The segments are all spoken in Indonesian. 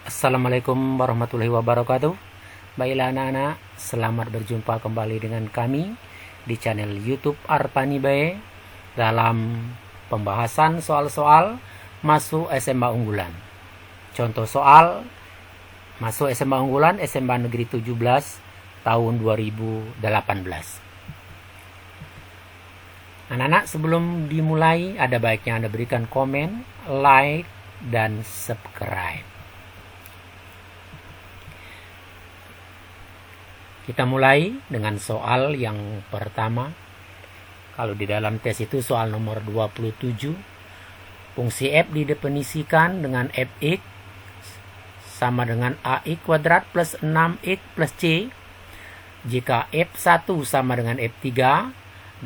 Assalamualaikum warahmatullahi wabarakatuh. Baiklah anak-anak, selamat berjumpa kembali dengan kami di channel YouTube Arpani Bae dalam pembahasan soal-soal masuk SMA unggulan. Contoh soal masuk SMA unggulan SMA Negeri 17 tahun 2018. Anak-anak, sebelum dimulai ada baiknya Anda berikan komen, like, dan subscribe. Kita mulai dengan soal yang pertama. Kalau di dalam tes itu soal nomor 27. Fungsi f didefinisikan dengan fx sama dengan ax kuadrat plus 6x plus c. Jika f1 sama dengan f3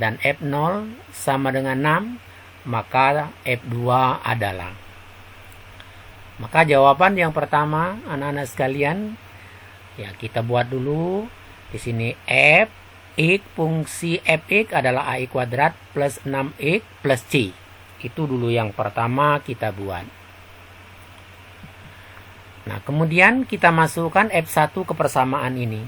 dan f0 sama dengan 6, maka f2 adalah. Maka jawaban yang pertama, anak-anak sekalian, ya kita buat dulu. Di sini fungsi fx adalah ax kuadrat plus 6x plus c. Itu dulu yang pertama kita buat. Nah, kemudian kita masukkan f1 ke persamaan ini.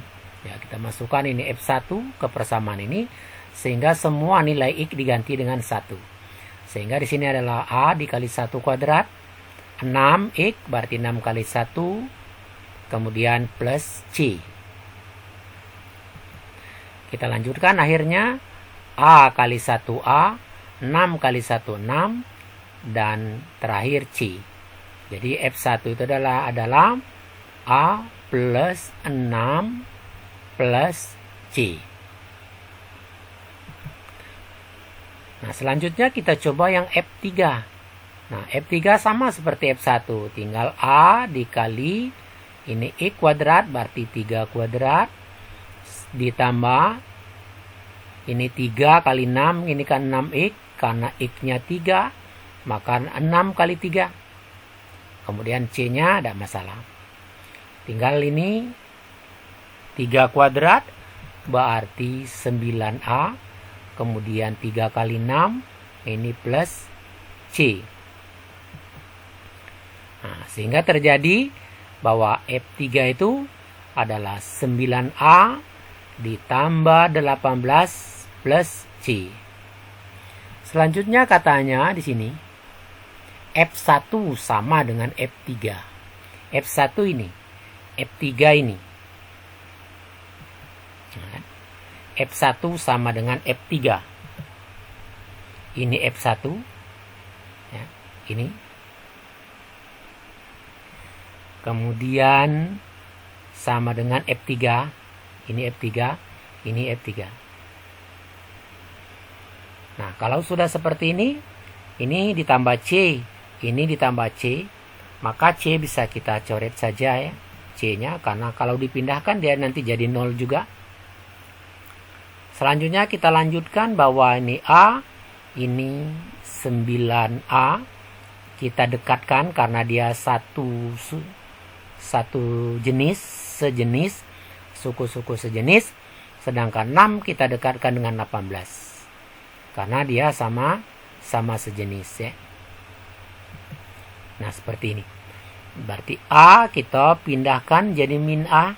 Ya, kita masukkan ini f1 ke persamaan ini sehingga semua nilai x diganti dengan 1. Sehingga di sini adalah a dikali 1 kuadrat 6x berarti 6 kali 1 kemudian plus c. Kita lanjutkan akhirnya A kali 1A, 6 kali 1, 6, dan terakhir C. Jadi F1 itu adalah A plus 6 plus C. Nah, selanjutnya kita coba yang F3. Nah, F3 sama seperti F1. Tinggal A dikali ini X kuadrat berarti 3 kuadrat. Ditambah ini 3 kali 6, ini kan 6x, karena x-nya 3, maka 6 kali 3. Kemudian c-nya ada masalah. Tinggal ini 3 kuadrat berarti 9a, kemudian 3 kali 6, ini plus c. Nah, sehingga terjadi bahwa F3 itu adalah 9a ditambah 18 plus C. Selanjutnya katanya di sini F1 sama dengan F3. F1 ini, F3 ini. F1 sama dengan F3. Ini F1. Ya, ini. Kemudian sama dengan F3. Ini F3, ini F3. Nah, kalau sudah seperti ini ditambah C, ini ditambah C, maka C bisa kita coret saja ya, C-nya, karena kalau dipindahkan dia nanti jadi 0 juga. Selanjutnya kita lanjutkan bahwa ini A, ini 9A, kita dekatkan karena dia satu jenis, sejenis, suku-suku sejenis, sedangkan 6 kita dekatkan dengan 18 karena dia sama sejenis ya. Nah, seperti ini. Berarti A kita pindahkan jadi min A.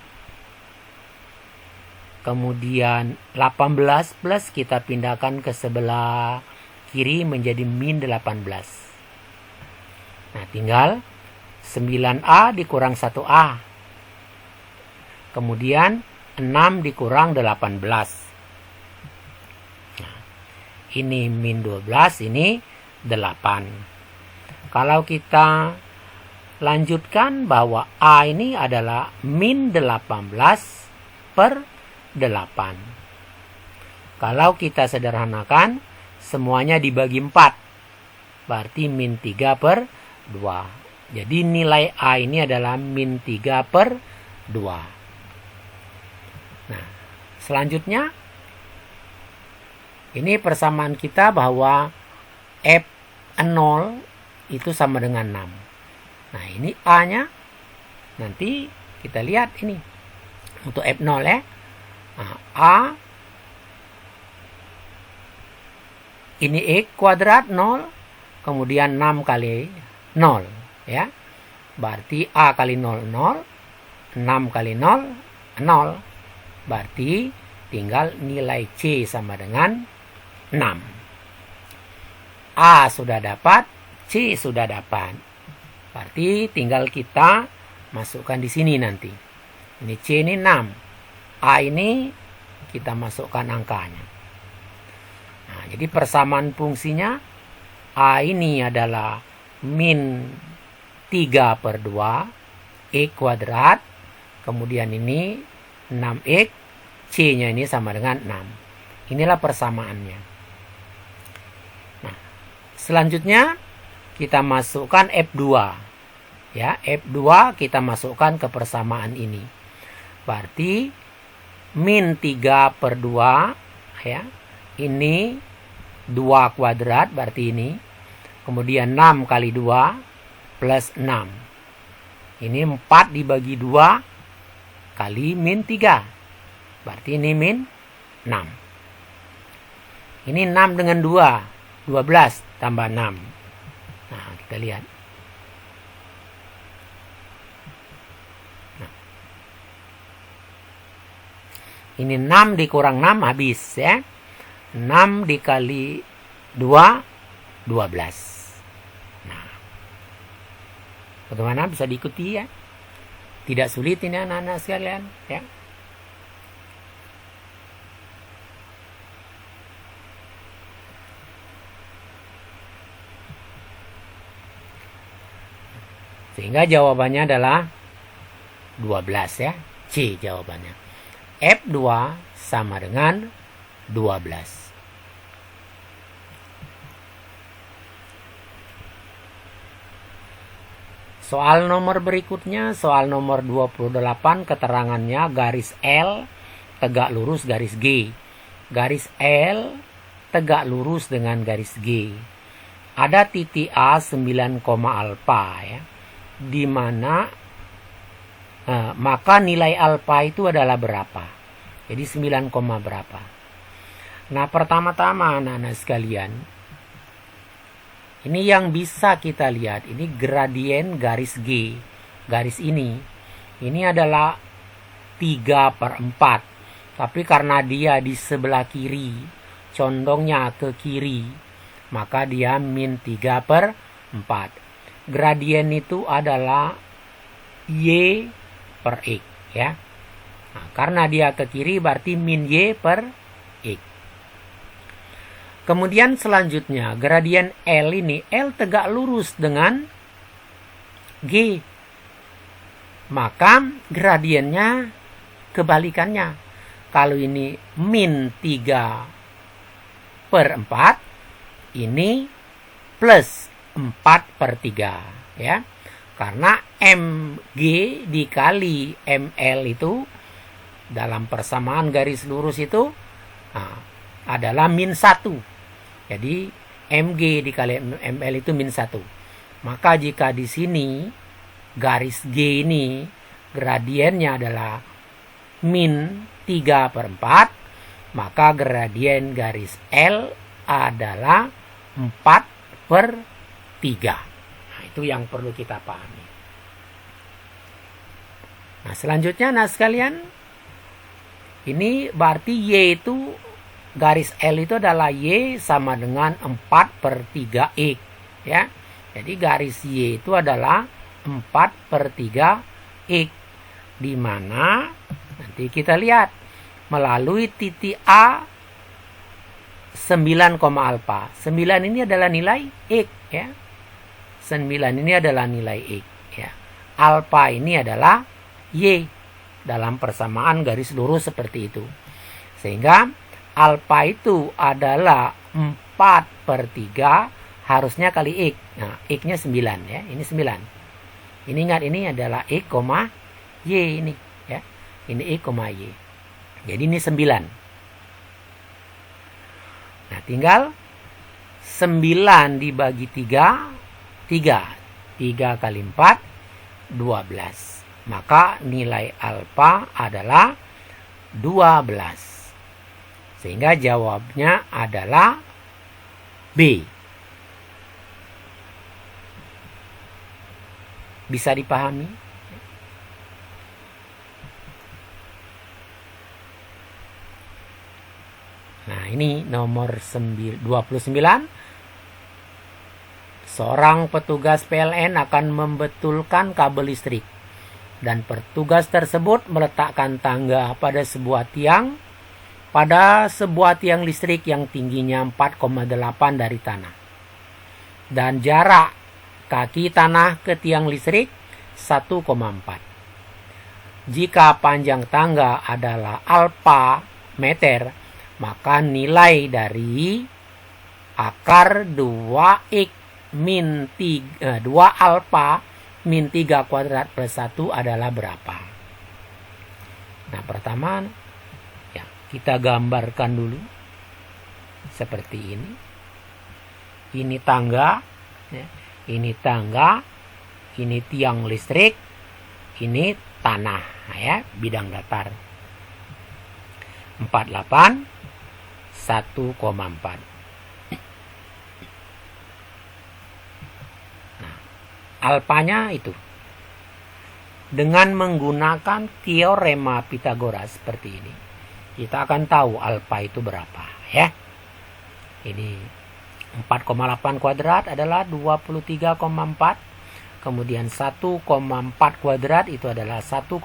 Kemudian 18 plus kita pindahkan ke sebelah kiri menjadi min 18. Nah, tinggal 9A dikurang 1A. Kemudian 6 dikurang 18. Nah, ini min 12, ini 8. Kalau kita lanjutkan bahwa A ini adalah min 18 per 8. Kalau kita sederhanakan, semuanya dibagi 4. Berarti min 3 per 2. Jadi nilai A ini adalah min 3 per 2. Nah, selanjutnya ini persamaan kita bahwa F0 itu sama dengan 6. Nah, ini A-nya nanti kita lihat ini. Untuk F0 ya. Nah, A ini X kuadrat 0, kemudian 6 kali 0 ya. Berarti A kali 0, 0. 6 kali 0, 0. Berarti tinggal nilai C sama dengan 6. A sudah dapat, C sudah dapat. Berarti tinggal kita masukkan di sini nanti. Ini C ini 6. A ini kita masukkan angkanya. Nah, jadi persamaan fungsinya A ini adalah min 3/2 X kuadrat. Kemudian ini 6X. C-nya ini sama dengan 6. Inilah persamaannya. Nah, selanjutnya kita masukkan F2. Ya, F2 kita masukkan ke persamaan ini. Berarti min 3/2 ya. Ini 2 kuadrat berarti ini. Kemudian 6 kali 2 plus 6. Ini 4 dibagi 2 kali min 3. Berarti ini min 6. Ini 6 dengan 2. 12 tambah 6. Nah, kita lihat. Nah. Ini 6 dikurang 6 habis ya. 6 dikali 2, 12. Nah. Bagaimana bisa diikuti ya? Tidak sulit ini anak-anak sekalian ya. Sehingga jawabannya adalah 12 ya. C jawabannya. F2 sama dengan 12. Soal nomor berikutnya, soal nomor 28, keterangannya garis L tegak lurus garis G. Garis L tegak lurus dengan garis G. Ada titik A 9, alfa ya. Di mana maka nilai alfa itu adalah berapa? Jadi 9, berapa? Nah, pertama-tama anak-anak sekalian, ini yang bisa kita lihat, ini gradien garis G. Garis ini adalah 3/4. Tapi karena dia di sebelah kiri, condongnya ke kiri, maka dia min 3/4. Gradien itu adalah Y per X ya. Nah, karena dia ke kiri berarti min Y per X. Kemudian selanjutnya gradien L ini, L tegak lurus dengan G. Maka gradiennya kebalikannya. Kalau ini min 3/4, ini plus 4/3 ya. Karena MG dikali ML itu dalam persamaan garis lurus itu adalah min 1. Jadi MG dikali ML itu min 1. Maka jika di sini garis G ini gradiennya adalah min 3/4, maka gradien garis L adalah 4/3. Nah, itu yang perlu kita pahami. Nah, selanjutnya nah sekalian, ini berarti Y itu, garis L itu adalah Y sama dengan 4/3 X ya. Jadi garis Y itu adalah 4/3 X, di mana nanti kita lihat melalui titik A 9, alfa. 9 ini adalah nilai X ya. 9 ini adalah nilai X ya. Alfa ini adalah Y dalam persamaan garis lurus seperti itu. Sehingga alfa itu adalah 4/3, harusnya kali X. Nah, X-nya 9 ya. Ini 9. Ini ingat, ini adalah X, Y ini ya. Ini X, Y. Jadi ini 9. Nah, tinggal 9 dibagi 3, 3 kali 4, 12. Maka nilai alfa adalah 12. Sehingga jawabnya adalah B. Bisa dipahami? Nah, ini nomor 29. Seorang petugas PLN akan membetulkan kabel listrik dan petugas tersebut meletakkan tangga pada sebuah tiang listrik yang tingginya 4,8 dari tanah. Dan jarak kaki tanah ke tiang listrik 1,4. Jika panjang tangga adalah alfa meter, maka nilai dari akar 2x min 2 alfa min 3 kuadrat plus 1 adalah berapa? Nah, pertama ya, kita gambarkan dulu seperti ini. Ini tangga, ya. Ini tangga, ini tiang listrik, ini tanah, ya, bidang datar. 48 1,4. Nah, alfanya itu dengan menggunakan teorema Pythagoras seperti ini, kita akan tahu alfa itu berapa, ya. Ini 4,8 kuadrat adalah 23,4. Kemudian 1,4 kuadrat itu adalah 1,96.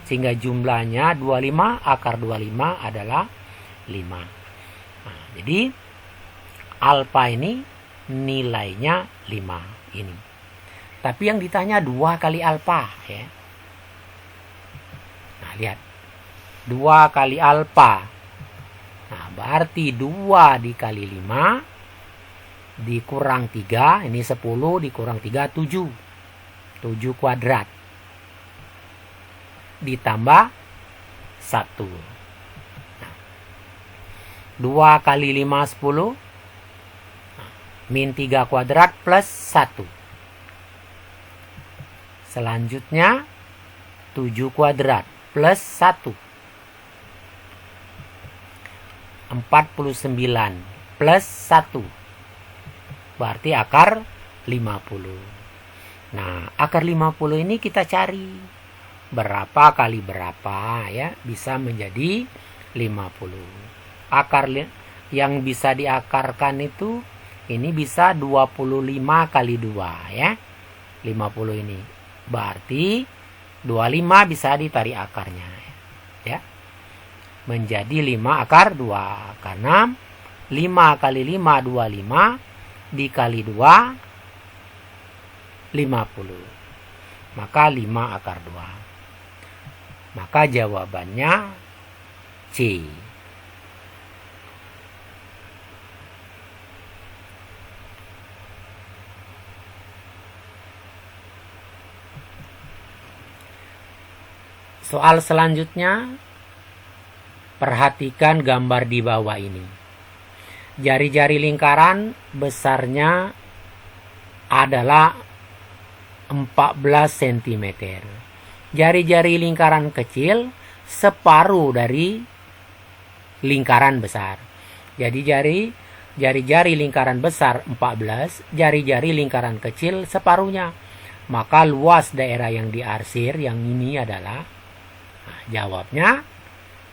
Sehingga jumlahnya 25, akar 25 adalah 5. Nah, jadi alfa ini nilainya 5 ini. Tapi yang ditanya 2 kali alfa, ya. Nah, lihat. 2 kali alfa. Nah, berarti 2 dikali 5 dikurang 3, ini 10 dikurang 3, 7. 7 kuadrat. Ditambah 1. Nah, 2 kali 5, 10. Nah, min 3 kuadrat plus 1. Selanjutnya 7 kuadrat plus 1. 49 plus 1. Berarti akar 50. Nah, akar 50 ini kita cari. Berapa kali berapa, ya, bisa menjadi 50. Akar yang bisa diakarkan itu ini bisa 25 kali 2, ya. 50 ini. Berarti 25 bisa ditarik akarnya, ya. Menjadi 5 akar 2. Karena 5 kali 5, 25. Dikali 2, 50. Maka 5 akar 2. Maka jawabannya C. Soal selanjutnya, perhatikan gambar di bawah ini. Jari-jari lingkaran besarnya adalah 14 cm. Jari-jari lingkaran kecil separuh dari lingkaran besar. Jadi jari-jari lingkaran besar 14, jari-jari lingkaran kecil separuhnya. Maka luas daerah yang diarsir yang ini adalah, nah, jawabnya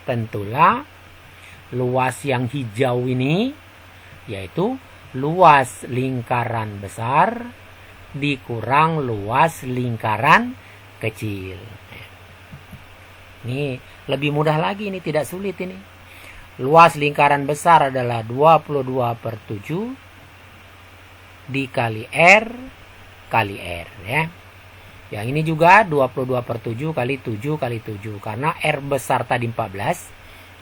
tentulah luas yang hijau ini, yaitu luas lingkaran besar dikurang luas lingkaran kecil. Ini lebih mudah lagi, ini tidak sulit ini. Luas lingkaran besar adalah 22/7 dikali R kali R, ya. Yang ini juga 22/7 kali 7 kali 7. Karena R besar tadi 14,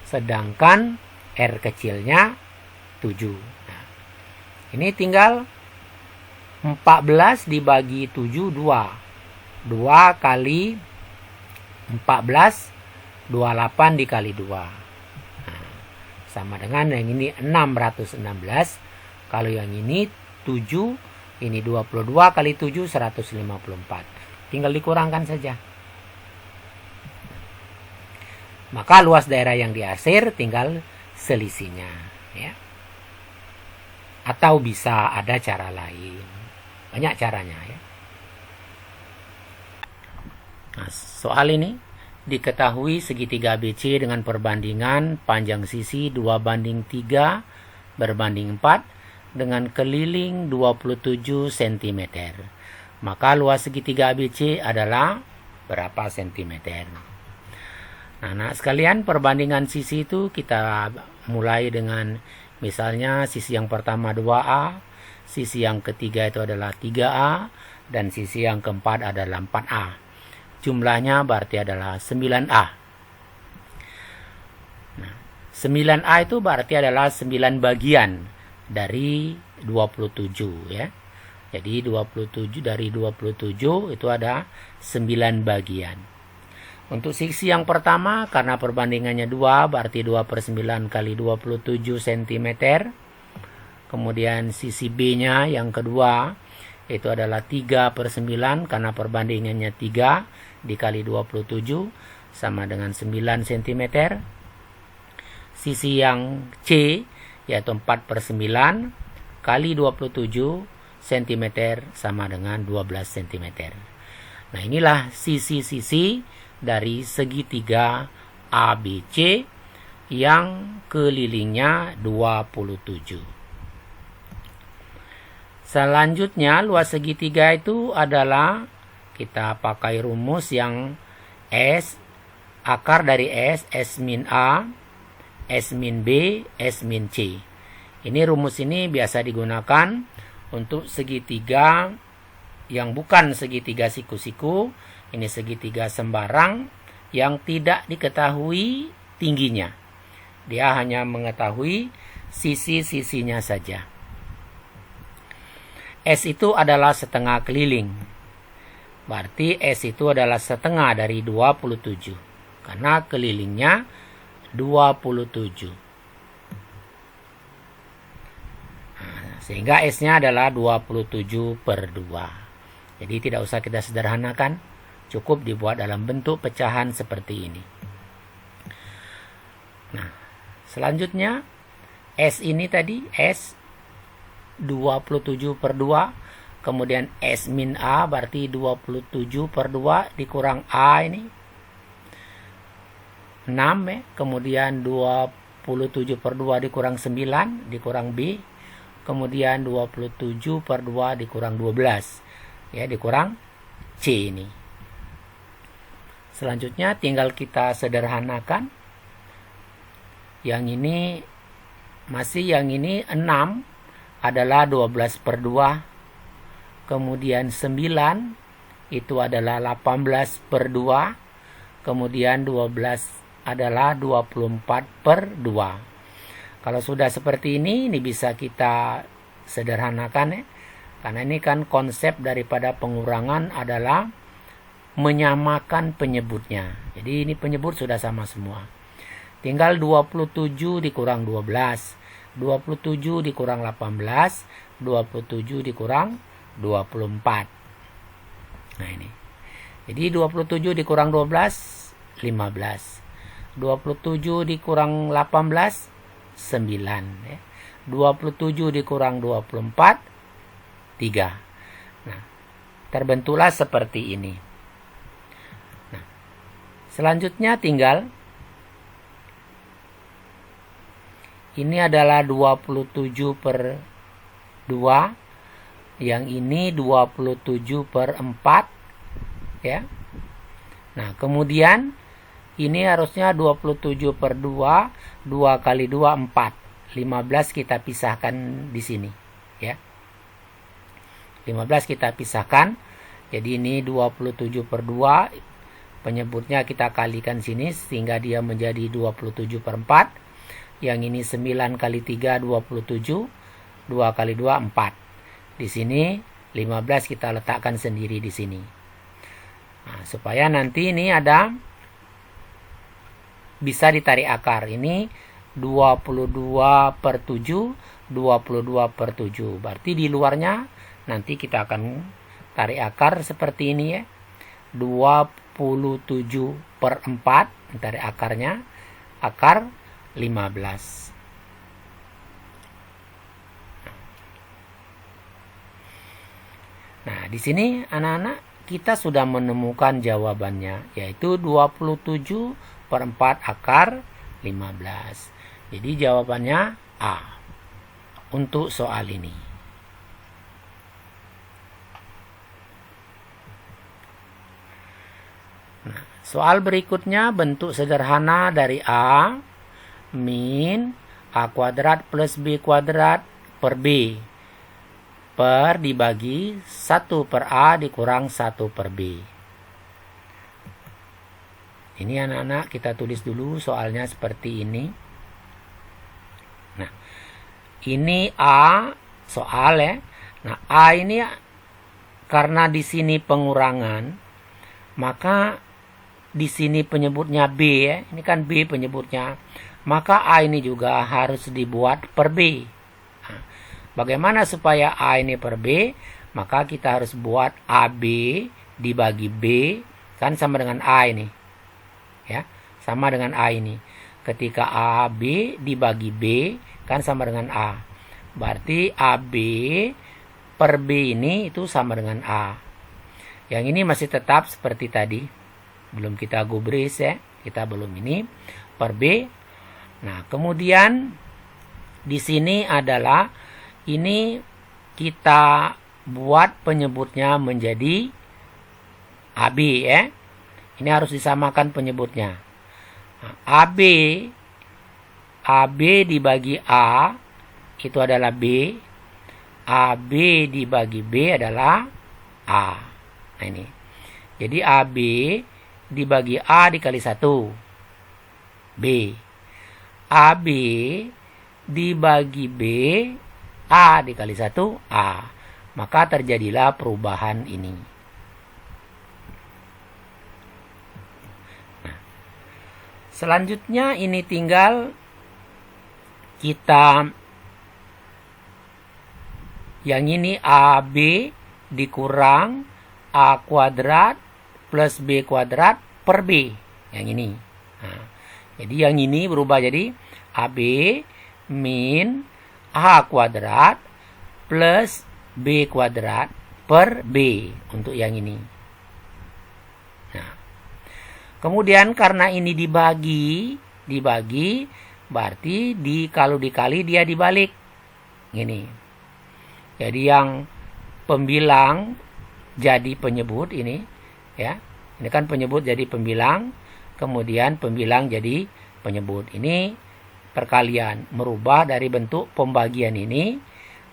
sedangkan R kecilnya 7. Nah, ini tinggal 14 dibagi 7, 2. 2 kali 14, 28 dikali 2. Nah, sama dengan yang ini 616. Kalau yang ini 7, ini 22 kali 7, 154. Tinggal dikurangkan saja. Maka luas daerah yang diarsir tinggal selisihnya, ya. Atau bisa ada cara lain. Banyak caranya, ya. Nah, soal ini diketahui segitiga ABC dengan perbandingan panjang sisi 2:3 berbanding 4 dengan keliling 27 cm. Maka luas segitiga ABC adalah berapa sentimeter? Nah, anak sekalian, perbandingan sisi itu kita mulai dengan misalnya sisi yang pertama 2A, sisi yang ketiga itu adalah 3A, dan sisi yang keempat adalah 4A. Jumlahnya berarti adalah 9A. Nah, 9A itu berarti adalah 9 bagian dari 27 ya. Jadi 27 dari 27 itu ada 9 bagian. Untuk sisi yang pertama, karena perbandingannya 2, berarti 2/9 kali 27 cm. Kemudian sisi B-nya yang kedua, itu adalah 3/9, karena perbandingannya 3 dikali 27, sama dengan 9 cm. Sisi yang C, yaitu 4/9 kali 27 cm, sama dengan 12 cm. Nah, inilah sisi-sisi dari segitiga ABC yang kelilingnya 27. Selanjutnya, luas segitiga itu adalah, kita pakai rumus yang S, akar dari S min A, S min B, S min C. Ini rumus ini biasa digunakan untuk segitiga yang bukan segitiga siku-siku. Ini segitiga sembarang yang tidak diketahui tingginya. Dia hanya mengetahui sisi-sisinya saja. S itu adalah setengah keliling. Berarti S itu adalah setengah dari 27. Karena kelilingnya 27. Sehingga S-nya adalah 27/2. Jadi tidak usah kita sederhanakan. Cukup dibuat dalam bentuk pecahan seperti ini. Nah, selanjutnya S ini tadi, S 27/2. Kemudian S min A berarti 27/2 dikurang A ini 6 ya. Kemudian 27/2 dikurang 9 dikurang B. Kemudian 27/2 dikurang 12 ya, dikurang C ini. Selanjutnya tinggal kita sederhanakan. Yang ini yang ini 6 adalah 12/2. Kemudian 9 itu adalah 18/2. Kemudian 12 adalah 24/2. Kalau sudah seperti ini bisa kita sederhanakan ya. Karena ini kan konsep daripada pengurangan adalah menyamakan penyebutnya. Jadi ini penyebut sudah sama semua. Tinggal 27 dikurang 12. 27 dikurang 18. 27 dikurang 24. Nah ini. Jadi 27 dikurang 12, 15. 27 dikurang 18, 9 ya. 27 dikurang 24, 3. Nah, terbentuklah seperti ini. Nah, selanjutnya tinggal ini adalah 27/2, yang ini 27/4 ya. Nah, kemudian ini harusnya 27/2, 2 kali 2, 4. 15 kita pisahkan di sini. Ya. 15 kita pisahkan. Jadi ini 27/2. Penyebutnya kita kalikan sini sehingga dia menjadi 27/4. Yang ini 9 kali 3, 27. 2 kali 2, 4. Di sini 15 kita letakkan sendiri di sini. Nah, supaya nanti ini ada bisa ditarik akar. Ini 22/7, 22/7. Berarti di luarnya nanti kita akan tarik akar seperti ini ya. 27/4, tarik akarnya, akar 15. Nah, di sini anak-anak kita sudah menemukan jawabannya, yaitu 27/4 akar 15. Jadi jawabannya A untuk soal ini. Nah, soal berikutnya bentuk sederhana dari A min A kuadrat plus B kuadrat per B per dibagi 1 per A dikurang 1 per B. Ini anak-anak kita tulis dulu soalnya seperti ini. Nah, ini A soal ya. Nah, A ini karena di sini pengurangan, maka di sini penyebutnya B ya. Ini kan B penyebutnya. Maka A ini juga harus dibuat per B. Bagaimana supaya A ini per B? Maka kita harus buat AB dibagi B, kan sama dengan A ini. Ya, sama dengan A ini. Ketika AB dibagi B, kan sama dengan A. Berarti AB per B ini itu sama dengan A. Yang ini masih tetap seperti tadi. Belum kita gubris ya. Kita belum ini per B. Nah, kemudian di sini adalah ini kita buat penyebutnya menjadi AB ya. Ini harus disamakan penyebutnya. Nah, AB dibagi A itu adalah B. AB dibagi B adalah A. Nah ini. Jadi AB dibagi A dikali 1. B. AB dibagi B A dikali 1 A. Maka terjadilah perubahan ini. Nah, selanjutnya ini tinggal kita yang ini AB dikurang A kuadrat plus B kuadrat per B. Yang ini. Nah, jadi yang ini berubah jadi AB min A kuadrat plus B kuadrat per B untuk yang ini. Nah, kemudian karena ini dibagi berarti kalau dikali dia dibalik. Ini. Jadi yang pembilang jadi penyebut ini ya. Ini kan penyebut jadi pembilang, kemudian pembilang jadi penyebut. Ini perkalian, merubah dari bentuk pembagian ini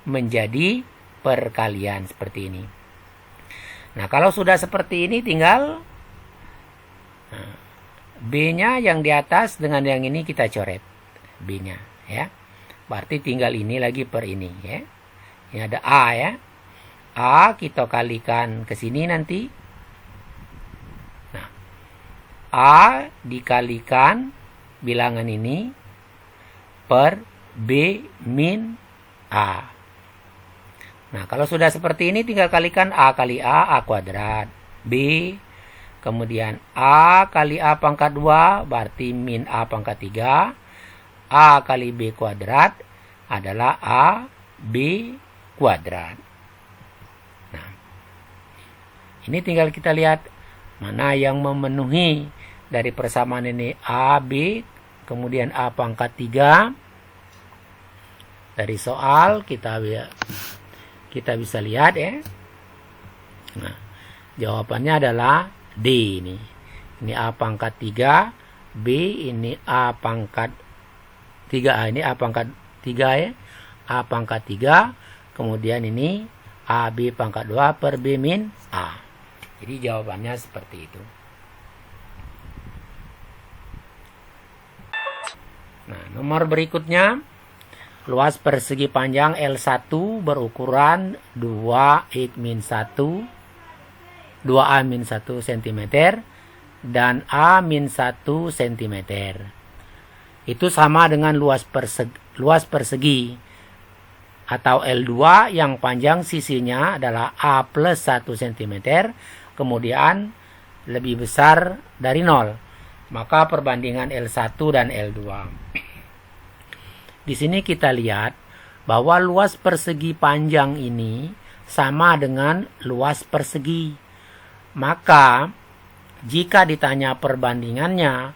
menjadi perkalian seperti ini. Nah, kalau sudah seperti ini tinggal B-nya yang di atas dengan yang ini kita coret B-nya ya. Berarti tinggal ini lagi per ini ya. Ini ada A ya. A kita kalikan ke sini nanti. Nah, A dikalikan bilangan ini per B min A. Nah, kalau sudah seperti ini tinggal kalikan A kali A kuadrat. B, kemudian A kali A pangkat 2 berarti min A pangkat 3. A kali B kuadrat adalah A B kuadrat. Nah, ini tinggal kita lihat mana yang memenuhi dari persamaan ini A, B, kemudian A pangkat 3. Dari soal kita bisa lihat ya. Nah, jawabannya adalah D ini. Ini A pangkat 3, B ini A pangkat 3, ini A pangkat 3 ya. A pangkat 3, kemudian ini AB pangkat 2 per B min A. Jadi jawabannya seperti itu. Nah, nomor berikutnya. Luas persegi panjang L1 berukuran 2A-1 cm dan A-1 cm. Itu sama dengan luas persegi atau L2 yang panjang sisinya adalah A plus 1 cm, kemudian lebih besar dari 0. Maka perbandingan L1 dan L2. Di sini kita lihat bahwa luas persegi panjang ini sama dengan luas persegi. Maka jika ditanya perbandingannya,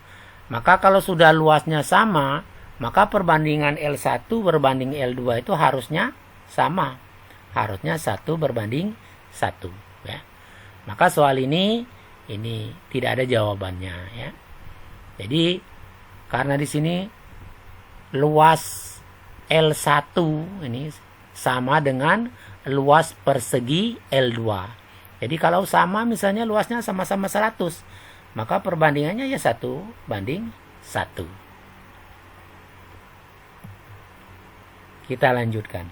maka kalau sudah luasnya sama, maka perbandingan L1 berbanding L2 itu harusnya sama. Harusnya 1 berbanding 1. Ya. Maka soal ini tidak ada jawabannya. Ya. Jadi karena di sini luas L1 ini sama dengan luas persegi L2. Jadi kalau sama, misalnya luasnya sama-sama 100, maka perbandingannya ya 1 banding 1. Kita lanjutkan.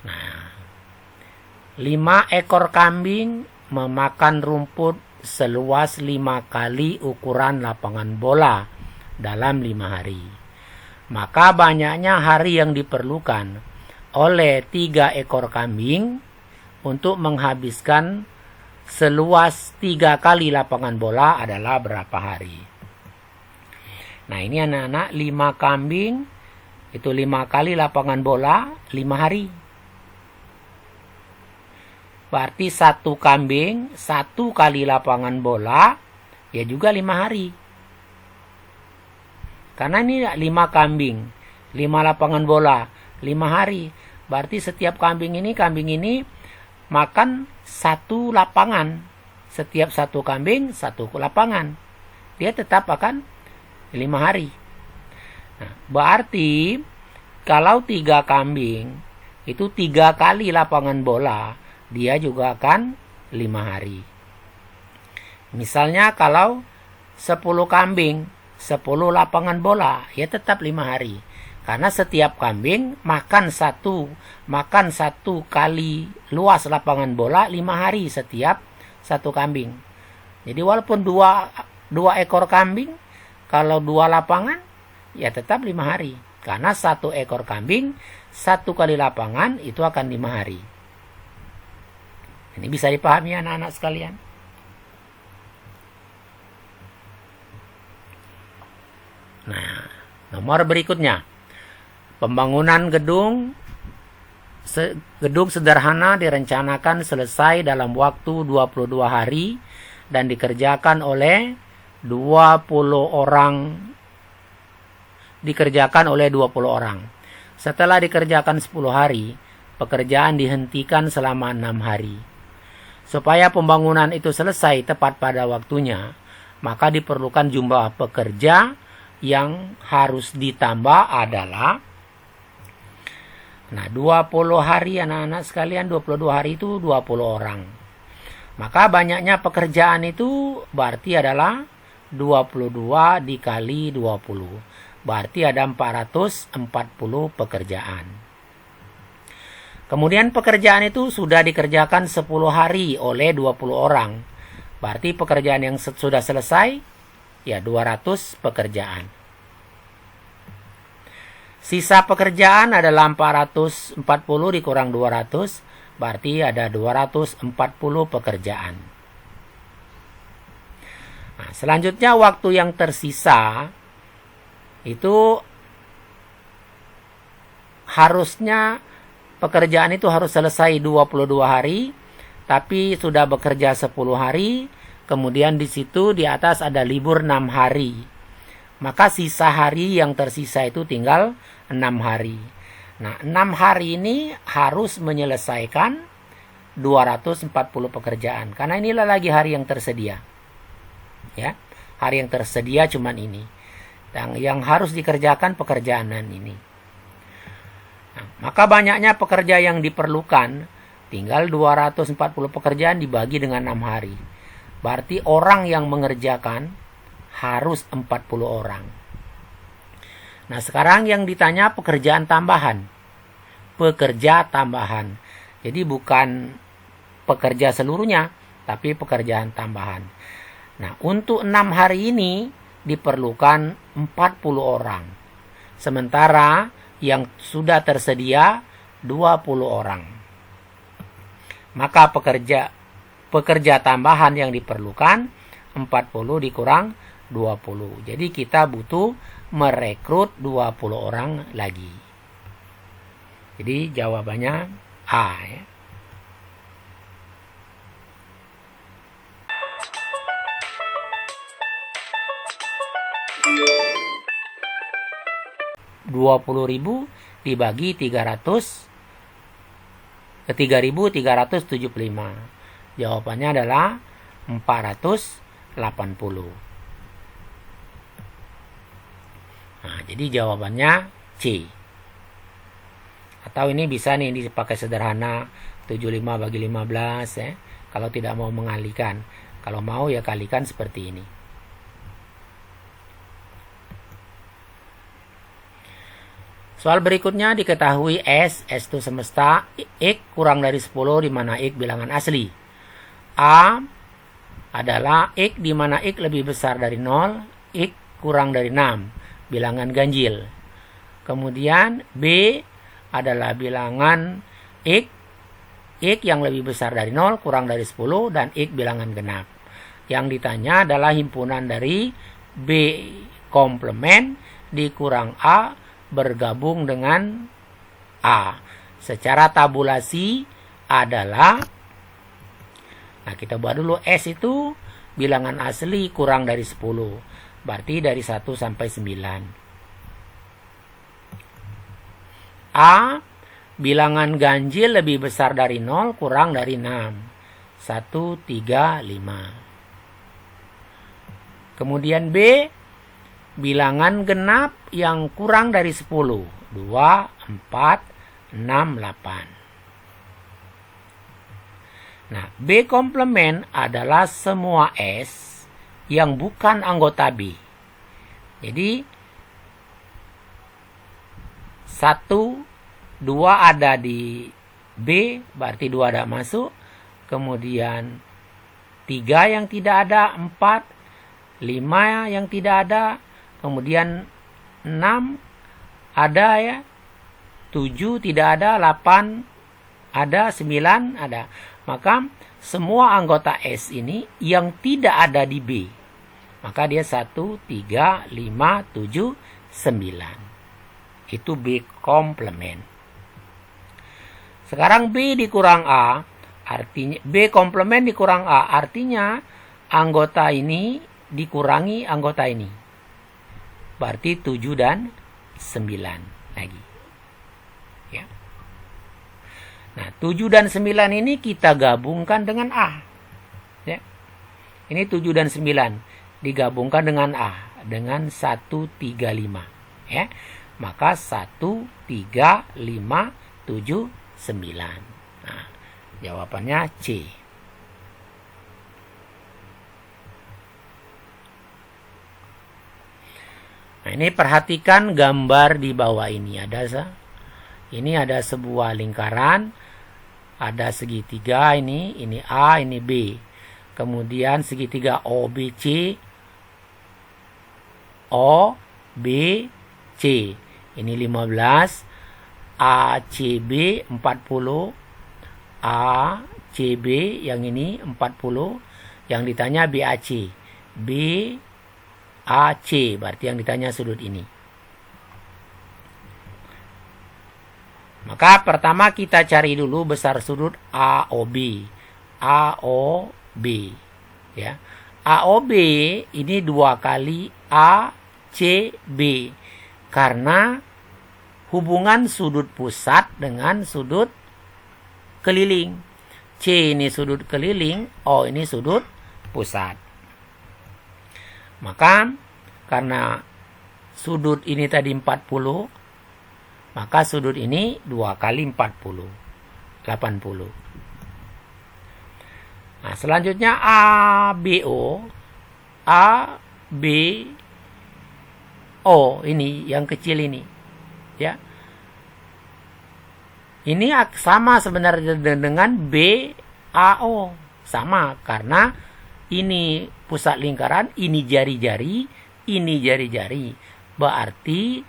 Nah, 5 ekor kambing memakan rumput seluas 5 kali ukuran lapangan bola dalam 5 hari. Maka banyaknya hari yang diperlukan oleh 3 ekor kambing untuk menghabiskan seluas 3 kali lapangan bola adalah berapa hari. Nah, ini anak-anak, 5 kambing itu 5 kali lapangan bola 5 hari. Berarti 1 kambing 1 kali lapangan bola ya juga 5 hari. Karena ini 5 kambing 5 lapangan bola 5 hari. Berarti setiap kambing ini makan 1 lapangan. Setiap 1 kambing 1 lapangan. Dia tetap akan 5 hari. Nah, berarti kalau 3 kambing itu 3 kali lapangan bola, dia juga akan 5 hari. Misalnya kalau 10 kambing 10 lapangan bola, ya tetap 5 hari. Karena setiap kambing makan satu kali luas lapangan bola 5 hari setiap 1 kambing. Jadi walaupun 2 ekor kambing, kalau 2 lapangan, ya tetap 5 hari. Karena 1 ekor kambing 1 kali lapangan itu akan 5 hari. Ini bisa dipahami anak-anak sekalian. Nah, nomor berikutnya. Pembangunan gedung sederhana direncanakan selesai dalam waktu 22 hari dan dikerjakan oleh 20 orang. Setelah dikerjakan 10 hari, pekerjaan dihentikan selama 6 hari. Supaya pembangunan itu selesai tepat pada waktunya, maka diperlukan jumlah pekerja yang harus ditambah adalah 20 hari anak-anak sekalian, 22 hari itu 20 orang. Maka banyaknya pekerjaan itu berarti adalah 22 dikali 20. Berarti ada 440 pekerjaan. Kemudian pekerjaan itu sudah dikerjakan 10 hari oleh 20 orang. Berarti pekerjaan yang sudah selesai ya 200 pekerjaan. Sisa pekerjaan adalah 440 dikurang 200, berarti ada 240 pekerjaan. Nah, selanjutnya waktu yang tersisa itu harusnya pekerjaan itu harus selesai 22 hari, tapi sudah bekerja 10 hari, kemudian di situ di atas ada libur 6 hari. Maka sisa hari yang tersisa itu tinggal 6 hari. Nah, 6 hari ini harus menyelesaikan 240 pekerjaan. Karena inilah lagi hari yang tersedia. Ya, hari yang tersedia cuman ini. Yang harus dikerjakan pekerjaan ini. Nah, maka banyaknya pekerja yang diperlukan, tinggal 240 pekerjaan dibagi dengan 6 hari. Berarti orang yang mengerjakan harus 40 orang. Nah, sekarang yang ditanya pekerjaan tambahan. Pekerja tambahan. Jadi bukan pekerja seluruhnya, tapi pekerjaan tambahan. Nah, untuk 6 hari ini diperlukan 40 orang. Sementara yang sudah tersedia 20 orang. Maka pekerja tambahan yang diperlukan 40 dikurang 20. Jadi kita butuh merekrut 20 orang lagi. Jadi jawabannya A ya. 20.000 dibagi 3.375. Jawabannya adalah 480. Nah, jadi jawabannya C. Atau ini bisa nih dipakai sederhana, 75 bagi 15 ya. Kalau tidak mau mengalihkan. Kalau mau ya kalikan seperti ini. Soal berikutnya diketahui S itu semesta, X kurang dari 10 di mana X bilangan asli. A adalah X di mana X lebih besar dari 0, X kurang dari 6, bilangan ganjil. Kemudian B adalah bilangan X yang lebih besar dari 0, kurang dari 10, dan X bilangan genap. Yang ditanya adalah himpunan dari B komplement dikurang A bergabung dengan A. Secara tabulasi adalah, nah kita buat dulu, S itu bilangan asli kurang dari 10. Berarti dari 1 sampai 9. A bilangan ganjil lebih besar dari 0 kurang dari 6. 1, 3, 5. Kemudian B bilangan genap yang kurang dari 10. 2, 4, 6, 8. Nah, B komplement adalah semua S yang bukan anggota B. Jadi 1, 2 ada di B, berarti 2 ada masuk. Kemudian 3 yang tidak ada, 4, 5 yang tidak ada, kemudian 6 ada ya, 7 tidak ada, 8 ada, 9 ada. Maka semua anggota S ini yang tidak ada di B, maka dia 1, 3, 5, 7, 9. Itu B komplement. Sekarang B dikurang A, artinya B komplement dikurang A, artinya anggota ini dikurangi anggota ini. Berarti 7 dan 9 lagi. Ya. Nah, 7 dan 9 ini kita gabungkan dengan A. Ya. Ini 7 dan 9 digabungkan dengan A dengan 135. Ya. Maka 1, 3, 5, 7, 9. Nah, jawabannya C. Nah, ini perhatikan gambar di bawah ini. Ini ada sebuah lingkaran, ada segitiga ini A, ini B. Kemudian segitiga OBC, OBC. Ini 15, ACB 40, ACB yang ini 40, yang ditanya BAC. BAC berarti yang ditanya sudut ini. Maka pertama kita cari dulu besar sudut AOB. AOB ya. AOB ini 2 kali ACB karena hubungan sudut pusat dengan sudut keliling. C ini sudut keliling, O ini sudut pusat. Maka karena sudut ini tadi 40, maka sudut ini 2 kali 40, 80. Nah, selanjutnya ABO. ABO ini yang kecil ini. Ya. Ini sama sebenarnya dengan BAO. Sama karena ini pusat lingkaran, ini jari-jari, ini jari-jari. Berarti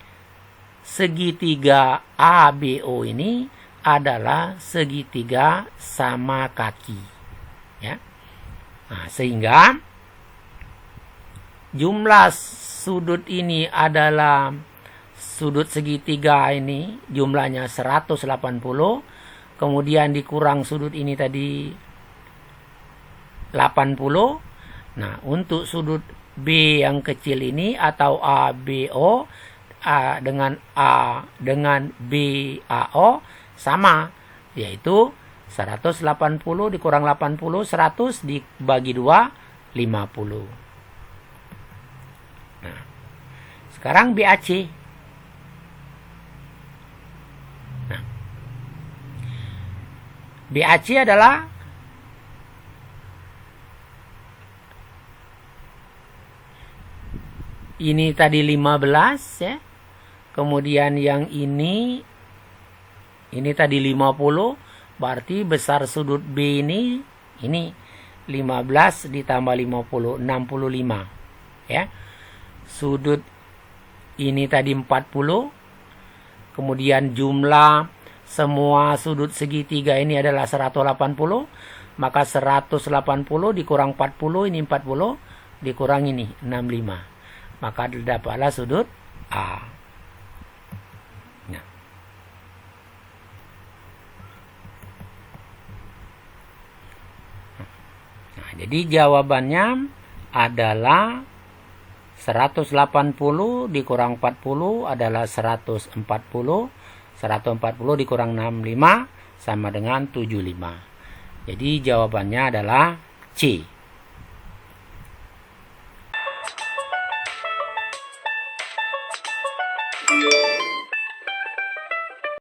segitiga ABO ini adalah segitiga sama kaki. Ya. Nah, sehingga jumlah sudut ini adalah sudut segitiga ini jumlahnya 180. Kemudian dikurang sudut ini tadi 80. Nah, untuk sudut B yang kecil ini atau ABO dengan A dengan BAO sama, yaitu 180 dikurang 80, 100 dibagi 2, 50. Nah, sekarang BAC. Nah, BAC adalah ini tadi 15 ya. Kemudian yang ini tadi 50, berarti besar sudut B ini 15 ditambah 50, 65 ya. Sudut ini tadi 40. Kemudian jumlah semua sudut segitiga ini adalah 180, maka 180 dikurang 40, ini 40, dikurang ini 65. Maka dapatlah sudut A. Jadi jawabannya adalah 180 dikurang 40 adalah 140. 140 dikurang 65 sama dengan 75. Jadi jawabannya adalah C.